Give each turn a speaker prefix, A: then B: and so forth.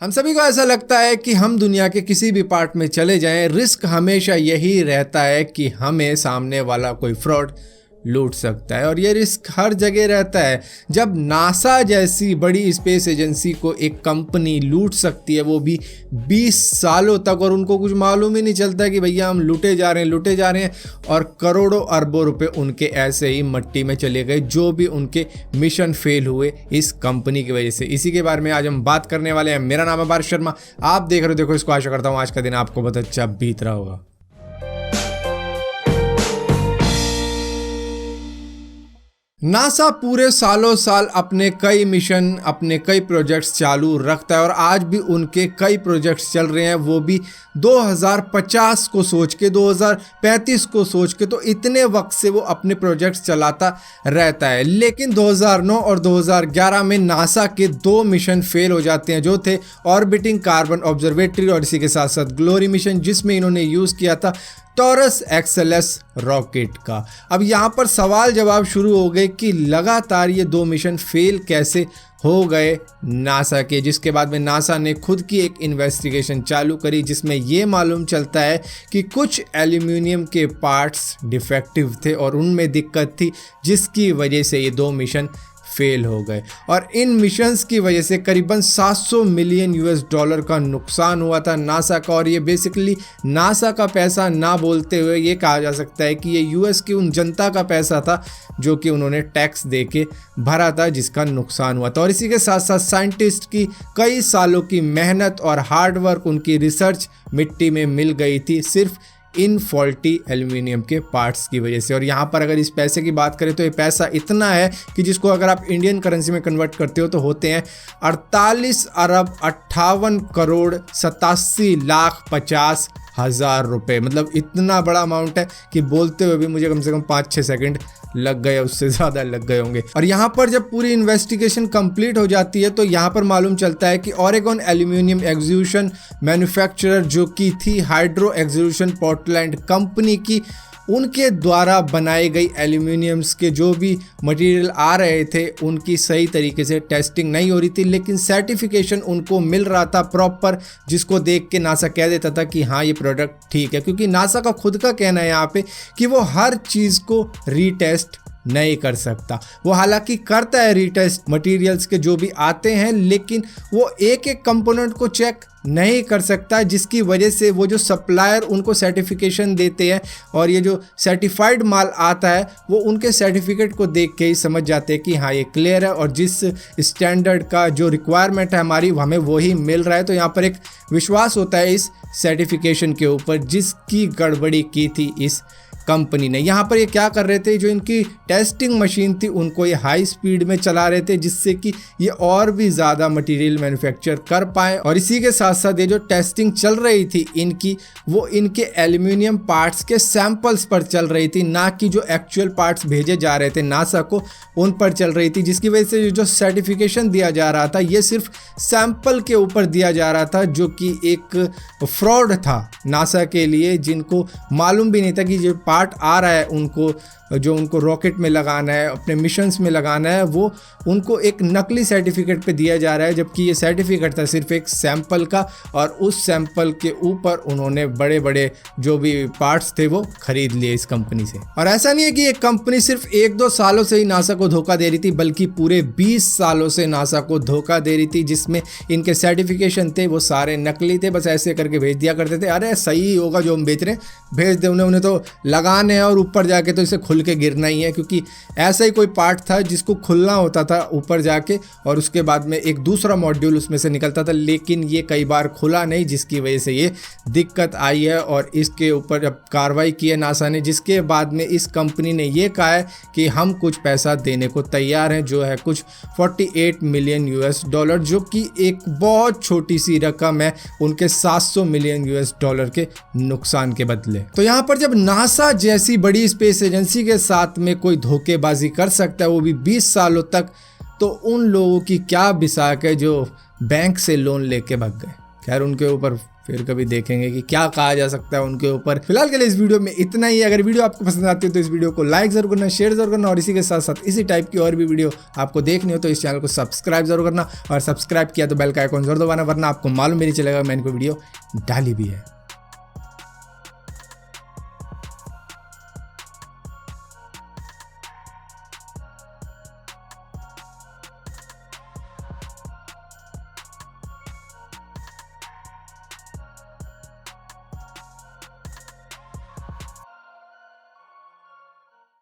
A: हम सभी को ऐसा लगता है कि हम दुनिया के किसी भी पार्ट में चले जाएं, रिस्क हमेशा यही रहता है कि हमें सामने वाला कोई फ्रॉड लूट सकता है और ये रिस्क हर जगह रहता है। जब नासा जैसी बड़ी स्पेस एजेंसी को एक कंपनी लूट सकती है, वो भी 20 सालों तक, और उनको कुछ मालूम ही नहीं चलता कि भैया हम लूटे जा रहे हैं और करोड़ों अरबों रुपए उनके ऐसे ही मट्टी में चले गए, जो भी उनके मिशन फेल हुए इस कंपनी की वजह से। इसी के बारे में आज हम बात करने वाले हैं। मेरा नाम है पार्थ शर्मा, आप देख रहे हो देखो इसको। आशा करता हूँ आज का दिन आपको बहुत अच्छा बीत रहा होगा। नासा पूरे सालों साल अपने कई मिशन, अपने कई प्रोजेक्ट्स चालू रखता है और आज भी उनके कई प्रोजेक्ट्स चल रहे हैं, वो भी 2050 को सोच के, 2035 को सोच के। तो इतने वक्त से वो अपने प्रोजेक्ट्स चलाता रहता है। लेकिन 2009 और 2011 में नासा के 2 मिशन फेल हो जाते हैं, जो थे ऑर्बिटिंग कार्बन ऑब्जर्वेटरी और इसी के साथ साथ ग्लोरी मिशन, जिसमें इन्होंने यूज़ किया था टॉरस एक्सएलएस रॉकेट का। अब यहाँ पर सवाल जवाब शुरू हो गए कि लगातार ये 2 मिशन फेल कैसे हो गए नासा के, जिसके बाद में नासा ने खुद की एक इन्वेस्टिगेशन चालू करी, जिसमें ये मालूम चलता है कि कुछ एल्यूमिनियम के पार्ट्स डिफेक्टिव थे और उनमें दिक्कत थी, जिसकी वजह से ये 2 मिशन फेल हो गए। और इन मिशंस की वजह से करीबन 700 मिलियन यूएस डॉलर का नुकसान हुआ था नासा का। और ये बेसिकली नासा का पैसा ना बोलते हुए ये कहा जा सकता है कि ये यूएस की उन जनता का पैसा था जो कि उन्होंने टैक्स दे के भरा था, जिसका नुकसान हुआ था। और इसी के साथ साथ साइंटिस्ट की कई सालों की मेहनत और हार्डवर्क, उनकी रिसर्च मिट्टी में मिल गई थी सिर्फ इन फॉल्टी एल्यूमिनियम के पार्ट्स की वजह से। और यहाँ पर अगर इस पैसे की बात करें तो ये पैसा इतना है कि जिसको अगर आप इंडियन करेंसी में कन्वर्ट करते हो तो होते हैं 48 अरब 58 करोड़ 87 लाख 50 हज़ार रुपये। मतलब इतना बड़ा अमाउंट है कि बोलते हुए भी मुझे कम से कम 5-6 सेकंड लग गए, उससे ज़्यादा लग गए होंगे। और यहाँ पर जब पूरी इन्वेस्टिगेशन कंप्लीट हो जाती है तो यहाँ पर मालूम चलता है कि ओरेगन एल्यूमिनियम एक्सट्रूशन मैन्युफैक्चरर, जो कि थी हाइड्रो एक्सट्रूशन पोर्टलैंड कंपनी की, उनके द्वारा बनाई गई एल्यूमिनियम्स के जो भी मटेरियल आ रहे थे उनकी सही तरीके से टेस्टिंग नहीं हो रही थी, लेकिन सर्टिफिकेशन उनको मिल रहा था प्रॉपर, जिसको देख के नासा कह देता था कि हाँ ये प्रोडक्ट ठीक है। क्योंकि नासा का खुद का कहना है यहाँ पे कि वो हर चीज़ को रीटेस्ट नहीं कर सकता। वो हालांकि करता है रीटेस्ट मटेरियल्स के जो भी आते हैं, लेकिन वो एक एक कंपोनेंट को चेक नहीं कर सकता, जिसकी वजह से वो जो सप्लायर उनको सर्टिफिकेशन देते हैं और ये जो सर्टिफाइड माल आता है वो उनके सर्टिफिकेट को देख के ही समझ जाते हैं कि हाँ ये क्लियर है और जिस स्टैंडर्ड का जो रिक्वायरमेंट है हमारी, हमें वही मिल रहा है। तो यहाँ पर एक विश्वास होता है इस सर्टिफिकेशन के ऊपर, जिसकी गड़बड़ी की थी इस कंपनी ने। यहाँ पर ये क्या कर रहे थे, जो इनकी टेस्टिंग मशीन थी उनको ये हाई स्पीड में चला रहे थे, जिससे कि ये और भी ज़्यादा मटेरियल मैन्युफैक्चर कर पाए। और इसी के साथ साथ ये जो टेस्टिंग चल रही थी इनकी, वो इनके एल्यूमिनियम पार्ट्स के सैंपल्स पर चल रही थी, ना कि जो एक्चुअल पार्ट्स भेजे जा रहे थे नासा को उन पर चल रही थी, जिसकी वजह से जो सर्टिफिकेशन दिया जा रहा था ये सिर्फ सैंपल के ऊपर दिया जा रहा था, जो कि एक फ्रॉड था नासा के लिए, जिनको मालूम भी नहीं था कि जो पार्ट आ रहा है उनको, जो उनको रॉकेट में लगाना है, अपने मिशंस में लगाना है, वो उनको एक नकली सर्टिफिकेट पे दिया जा रहा है, जबकि ये सर्टिफिकेट था सिर्फ एक सैंपल का। और उस सैंपल के ऊपर उन्होंने बड़े बड़े जो भी पार्ट्स थे वो खरीद लिए इस कंपनी से। और ऐसा नहीं है कि ये कंपनी सिर्फ 1-2 सालों से ही नासा को धोखा दे रही थी, बल्कि पूरे 20 सालों से नासा को धोखा दे रही थी, जिसमें इनके सर्टिफिकेशन थे वो सारे नकली थे। बस ऐसे करके भेज दिया करते थे, अरे सही होगा जो हम बेच रहे हैं, भेज दे, उन्हें तो लगाने हैं और ऊपर जाके तो इसे खुल के गिरना ही है। क्योंकि ऐसा ही कोई पार्ट था जिसको खुलना होता था ऊपर जाके और उसके बाद में एक दूसरा मॉड्यूल उसमें से निकलता था, लेकिन ये कई बार खुला नहीं, जिसकी वजह से ये दिक्कत आई है। और इसके ऊपर अब कार्रवाई की है नासा ने, जिसके बाद में इस कंपनी ने ये कहा है कि हम कुछ पैसा देने को तैयार हैं, जो है कुछ 48 मिलियन यूएस डॉलर, जो कि एक बहुत छोटी सी रकम है उनके 700 मिलियन यूएस डॉलर के नुकसान के बदले। तो यहाँ पर जब नासा जैसी बड़ी स्पेस एजेंसी के साथ में कोई धोखेबाजी कर सकता है, वो भी 20 सालों तक, तो उन लोगों की क्या बिसाक है जो बैंक से लोन लेके भाग गए। खैर उनके ऊपर फिर कभी देखेंगे कि क्या कहा जा सकता है उनके ऊपर। फिलहाल के लिए इस वीडियो में इतना ही। अगर वीडियो आपको पसंद आती है तो इस वीडियो को लाइक जरूर करना, शेयर जरूर करना, और इसी के साथ साथ इसी टाइप की और भी वीडियो आपको देखनी हो तो इस चैनल को सब्सक्राइब जरूर करना, और सब्सक्राइब किया तो बेल का आइकॉन जरूर दबाना, वरना आपको मालूम भी नहीं चलेगा मैंने कोई वीडियो डाली भी है।